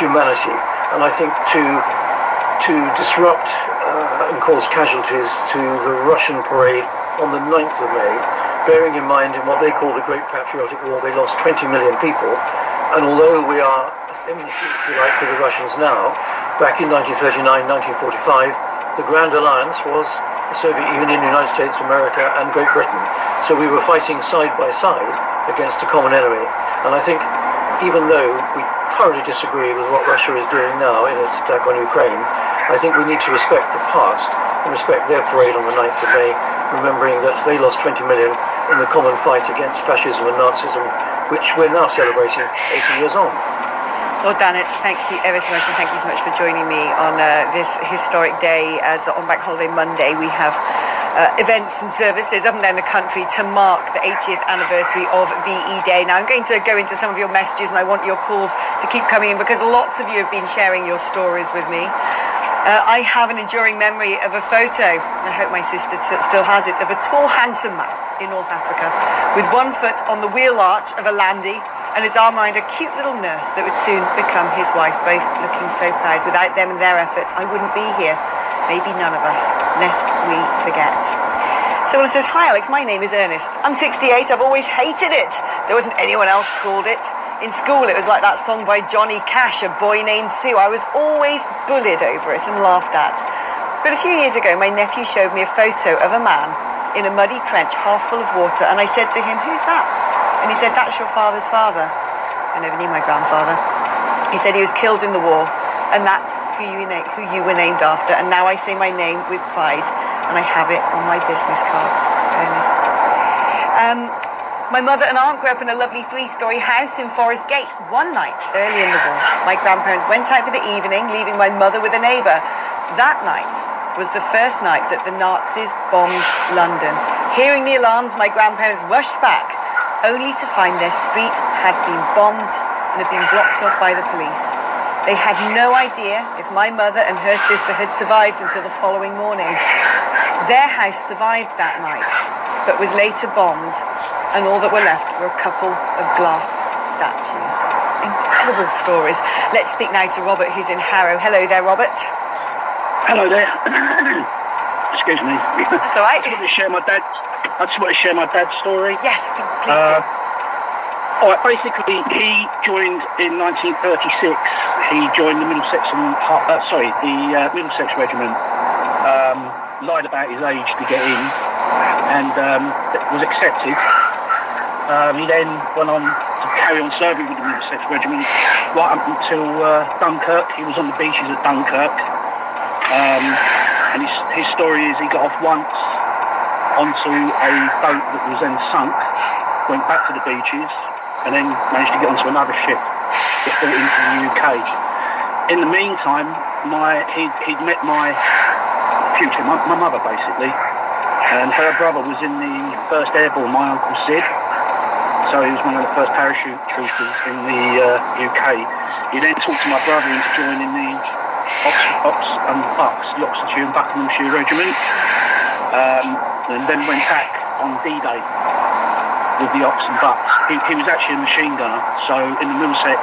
humanity. And I think to disrupt and cause casualties to the Russian parade on the 9th of May, bearing in mind in what they call the Great Patriotic War, they lost 20 million people. And although we are enmity, if you like, to the Russians now, back in 1939, 1945, the Grand Alliance was the Soviet Union, United States, America, and Great Britain. So we were fighting side by side against a common enemy. And I think even though we thoroughly disagree with what Russia is doing now in its attack on Ukraine, I think we need to respect the past and respect their parade on the 9th of May, remembering that they lost 20 million in the common fight against fascism and Nazism, which we're now celebrating 80 years on. Lord Dannatt, thank you ever so much, and thank you so much for joining me on this historic day. As on Bank Holiday Monday, we have events and services up and down the country to mark the 80th anniversary of VE Day. Now, I'm going to go into some of your messages, and I want your calls to keep coming in because lots of you have been sharing your stories with me. I have an enduring memory of a photo, I hope my sister still has it, of a tall, handsome man in North Africa with one foot on the wheel arch of a landy and his arm around a cute little nurse that would soon become his wife, both looking so proud. Without them and their efforts, I wouldn't be here. Maybe none of us, lest we forget. Someone says, "Hi Alex, my name is Ernest. I'm 68, I've always hated it. There wasn't anyone else called it. In school it was like that song by Johnny Cash, A Boy Named Sue. I was always bullied over it and laughed at. But a few years ago my nephew showed me a photo of a man in a muddy trench half full of water, and I said to him, 'Who's that?' And he said, 'That's your father's father.' I never knew my grandfather. He said he was killed in the war, and that's who you were named after. And now I say my name with pride, and I have it on my business cards." Ernest. My mother and aunt grew up in a lovely 3-story house in Forest Gate. One night, early in the war, my grandparents went out for the evening, leaving my mother with a neighbour. That night was the first night that the Nazis bombed London. Hearing the alarms, my grandparents rushed back, only to find their street had been bombed and had been blocked off by the police. They had no idea if my mother and her sister had survived until the following morning. Their house survived that night, but was later bombed, and all that were left were a couple of glass statues. Incredible stories. Let's speak now to Robert, who's in Harrow. Hello there, Robert. Hello there. Excuse me. That's all right. I just want to share my dad's story. Yes, please do. All right, basically, he joined in 1936. He joined the Middlesex Regiment. Lied about his age to get in, and was accepted. He then went on to carry on serving with the Middlesex Regiment right up until Dunkirk. He was on the beaches at Dunkirk, and his story is he got off once onto a boat that was then sunk, went back to the beaches, and then managed to get onto another ship that brought into the UK. In the meantime, he'd met my future, my mother basically, and her brother was in the 1st Airborne, my Uncle Sid, so he was one of the first parachute troopers in the UK. He then talked to my brother into joining the the Oxfordshire and Buckinghamshire Regiment, and then went back on D-Day with the Ox and Bucks. He was actually a machine gunner, so in the Middlesex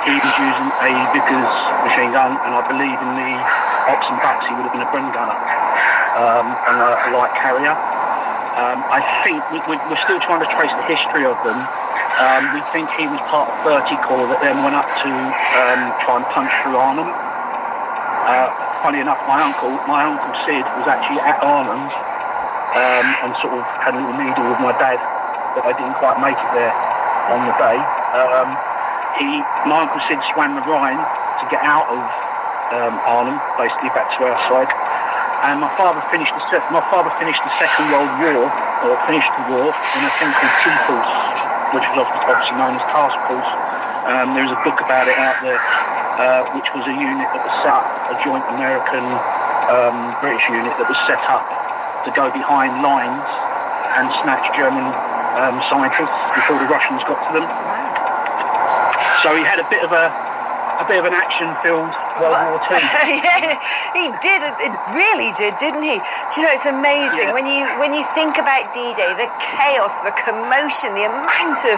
he was using a Vickers machine gun, and I believe in the Ox and Bucks he would have been a Bren gunner and a light carrier. I think we're still trying to trace the history of them. We think he was part of 30 Corps that then went up to try and punch through Arnhem. Funny enough, my uncle Sid was actually at Arnhem and sort of had a little meeting with my dad, but I didn't quite make it there on the day. My uncle Sid swam the Rhine to get out of Arnhem, basically back to our side. And my father finished the Second World War, or finished the war, in a thing called T-Force, which was obviously known as Task Force. There's a book about it out there, which was a unit that was set up, a joint American-British unit that was set up to go behind lines and snatch German scientists before the Russians got to them. So he had a bit of a a bit of an action-filled World War II. Yeah, he did. It really did, didn't he? Do you know, it's amazing when you think about D-Day, the chaos, the commotion, the amount of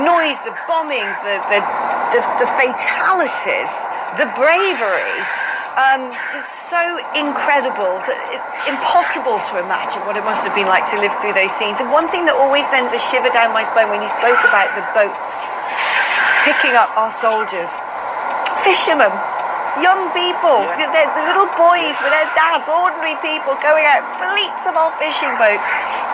noise, the bombings, the fatalities, the bravery. Just so incredible, impossible to imagine what it must have been like to live through those scenes. And one thing that always sends a shiver down my spine when you spoke about the boats picking up our soldiers, fishermen, young people, the little boys with their dads, ordinary people going out, fleets of our fishing boats,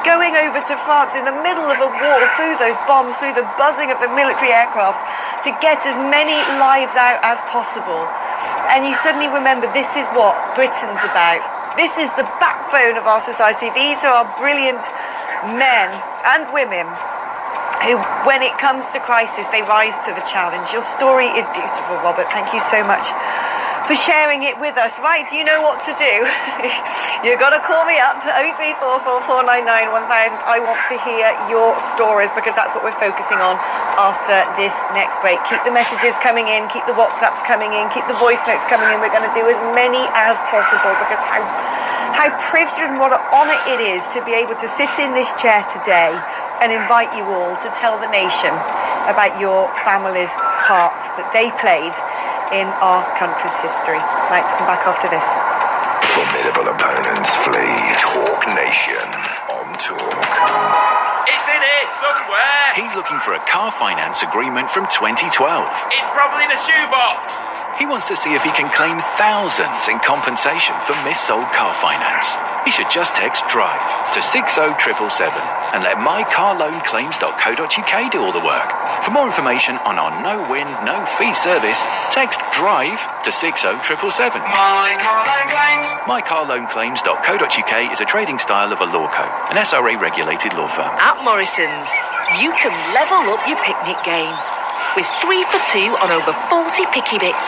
going over to France in the middle of a war, through those bombs, through the buzzing of the military aircraft, to get as many lives out as possible. And you suddenly remember this is what Britain's about. This is the backbone of our society. These are our brilliant men and women who, when it comes to crisis, they rise to the challenge. Your story is beautiful, Robert. Thank you so much for sharing it with us. Right, you know what to do. You've got to call me up, 03444991000. I want to hear your stories, because that's what we're focusing on after this next break. Keep the messages coming in, keep the WhatsApps coming in, keep the voice notes coming in. We're going to do as many as possible, because how privileged and what an honour it is to be able to sit in this chair today and invite you all to tell the nation about your family's part that they played in our country's history. Right, come back after this. Formidable opponents flee. Talk Nation on Talk. It's in here somewhere. He's looking for a car finance agreement from 2012. It's probably in the shoebox. He wants to see if he can claim thousands in compensation for mis-sold car finance. He should just text DRIVE to 60777 and let mycarloanclaims.co.uk do all the work. For more information on our no-win, no-fee service, text DRIVE to 60777. My car loan claims. mycarloanclaims.co.uk is a trading style of a law co, an SRA-regulated law firm. At Morrison's, you can level up your picnic game with 3 for 2 on over 40 picky bits,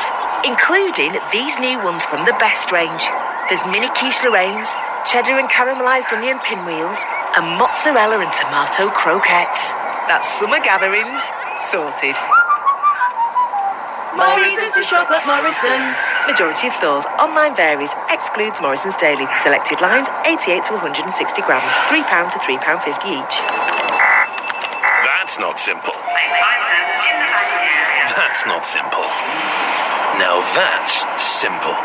including these new ones from the Best range. There's mini quiche Lorraines, cheddar and caramelised onion pinwheels, and mozzarella and tomato croquettes. That's summer gatherings sorted. More reasons to shop at Morrison's. Majority of stores. Online varies. Excludes Morrison's Daily. Selected lines 88 to 160 grams. £3 to £3.50 each. That's not simple. That's not simple. Now that's simple.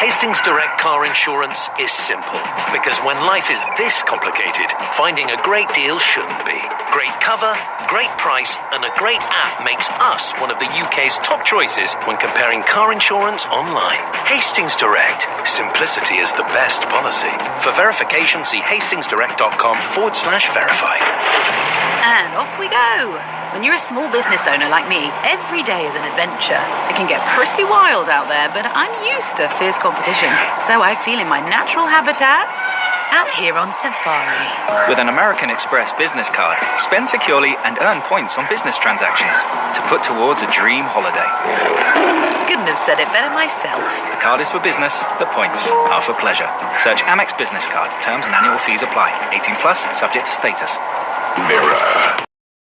Hastings Direct Car Insurance is simple, because when life is this complicated, finding a great deal shouldn't be. Great cover, great price, and a great app makes us one of the UK's top choices when comparing car insurance online. Hastings Direct. Simplicity is the best policy. For verification, see hastingsdirect.com/verify. And off we go. When you're a small business owner like me, every day is an adventure. It can get pretty wild out there, but I'm used to fierce competition. So I feel in my natural habitat out here on safari. With an American Express business card, spend securely and earn points on business transactions to put towards a dream holiday. Couldn't have said it better myself. The card is for business, the points are for pleasure. Search Amex Business Card. Terms and annual fees apply. 18 plus, subject to status. Mirror.